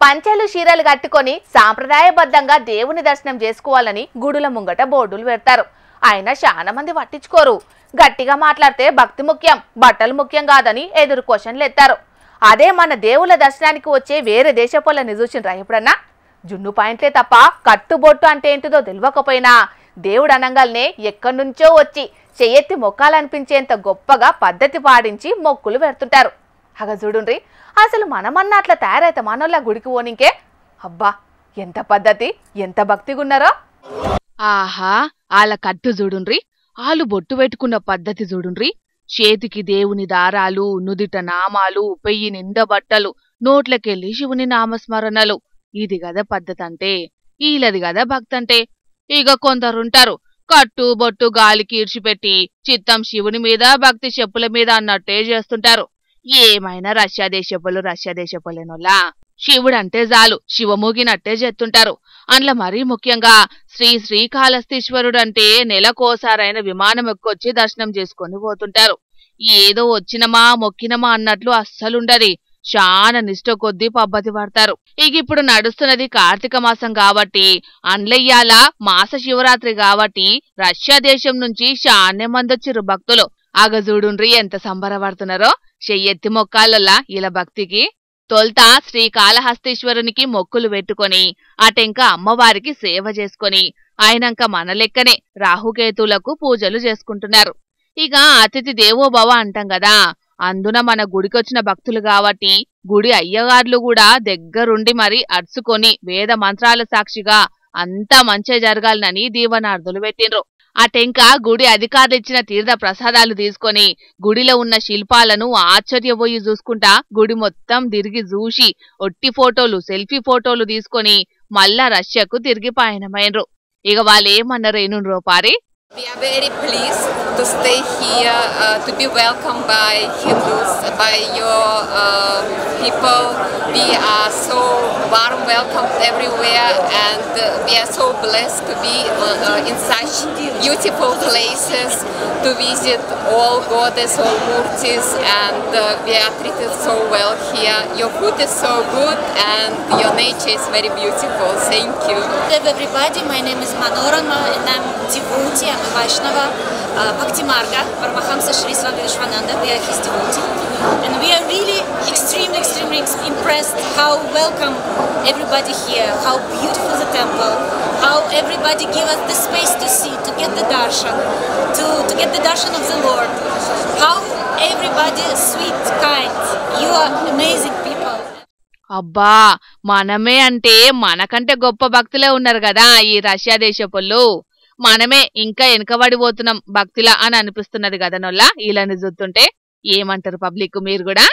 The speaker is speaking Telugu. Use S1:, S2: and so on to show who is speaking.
S1: పంచెలు చీరలు కట్టుకొని సాంప్రదాయబద్ధంగా దేవుని దర్శనం చేసుకోవాలని గుడుల ముంగట బోర్డులు పెడతారు. ఆయన చాలా మంది పట్టించుకోరు. గట్టిగా మాట్లాడితే భక్తి ముఖ్యం, బట్టలు ముఖ్యం కాదని ఎదురు క్వశ్చన్లు ఎత్తారు. అదే మన దేవుల దర్శనానికి వచ్చే వేరే దేశపోళ్ళని చూసినరా ఎప్పుడన్నా? జున్ను పాయింట్లే తప్ప కట్టుబొట్టు అంటే ఏంటిదో తెలియకపోయినా దేవుడు అనంగాల్నే ఎక్కడి నుంచో వచ్చి చెయ్యెత్తి మొక్కాలనిపించేంత గొప్పగా పద్ధతి పాడించి మొక్కులు పెడుతుంటారు. అగ చూడుండ్రి, అసలు మనమన్నా అట్లా తయారైతే మనోళ్ళ గుడికి పోనికే. అబ్బా, ఎంత పద్ధతి, ఎంత భక్తిగున్నారో.
S2: ఆహా, ఆళ్ళ కట్టు చూడుండ్రి, ఆలు బొట్టు పెట్టుకున్న పద్ధతి చూడుండ్రి. చేతికి దేవుని దారాలు, నుదిట నామాలు, పెయ్యి నిండా బట్టలు, నోట్లకెళ్ళి శివుని నామస్మరణలు. ఇది గదా పద్ధతి అంటే, ఈలది గదా భక్తంటే. ఇక కొందరుంటారు కట్టు బొట్టు గాలికి ఈడ్చిపెట్టి చిత్తం శివుని మీద, భక్తి చెప్పుల మీద అన్నట్టే చేస్తుంటారు. ఏమైనా రష్యా దేశపోలేనోలా శివుడంటే చాలు శివమూగినట్టే చేస్తుంటారు. అందులో మరీ ముఖ్యంగా శ్రీకాళహస్తీశ్వరుడంటే నెలకోసారైన విమానం ఎక్కొచ్చి దర్శనం చేసుకొని పోతుంటారు. ఏదో వచ్చినమా మొక్కినమా అన్నట్లు అస్సలుండది. చాలా నిష్ట కొద్దీ పబ్బతి పడతారు. ఇక ఇప్పుడు నడుస్తున్నది కార్తీక మాసం కాబట్టి, అండ్లయ్యాల మాస శివరాత్రి కాబట్టి రష్యా దేశం నుంచి చానే మందొచ్చిర్రు భక్తులు. అగజూడుండ్రి ఎంత సంబరపడుతున్నారో. చెయ్యెత్తి మొక్కాలల్లా ఇలా భక్తికి. తొల్త శ్రీకాళహస్తీశ్వరునికి మొక్కులు పెట్టుకొని అటెంక అమ్మవారికి సేవ చేసుకొని ఆయనంక మన లెక్కనే రాహుకేతులకు పూజలు చేసుకుంటున్నారు. ఇక అతిథి దేవోభవ అంటాం కదా, అందున మన గుడికొచ్చిన భక్తులు కాబట్టి గుడి అయ్యగార్లు కూడా దగ్గరుండి మరి అర్చుకొని వేద మంత్రాల సాక్షిగా అంతా మంచి జరగాలనని దీవనార్థులు పెట్టిండ్రు. అటెంక గుడి అధికారులు ఇచ్చిన తీర్థ ప్రసాదాలు తీసుకొని గుడిలో ఉన్న శిల్పాలను ఆశ్చర్యపోయి చూసుకుంటా గుడి మొత్తం తిరిగి చూసి ఒట్టి ఫోటోలు, సెల్ఫీ ఫోటోలు తీసుకొని మళ్ళా రష్యాకు తిరిగి పయనమైనరు. ఇక వాళ్ళేమన్నారు ఏనుండ్రో పారి.
S3: We are very pleased to stay here, to be welcomed by Hindus, by your people. We are so warm welcomed everywhere, and we are so blessed to be in such beautiful places, to visit all goddess, all murtis, and we are treated so well here. Your food is so good, and your nature is very beautiful. Thank you.
S4: Hello everybody, my name is Manorama, and I'm devotee. I'm a Vaishnava, Bhakti Marga, Paramahamsa Shri Swami Vishwananda. We are his devotee, and we are really extremely impressed how welcome everybody here, how beautiful the temple, how everybody give us the space to see, to get the darshan, to get the darshan of the Lord. How everybody is sweet, kind. You are amazing people.
S2: అబ్బా, మనమే అంటే మనకంటే గొప్ప భక్తులే ఉన్నారు కదా ఈ రష్యా దేశపోళ్ళు. మనమే ఇంకా వెనకబడిపోతున్నాం భక్తిలా అని అనిపిస్తున్నది కదా నొల్లా. ఇలాని చూస్తుంటే ఏమంటారు పబ్లిక్ మీరు కూడా?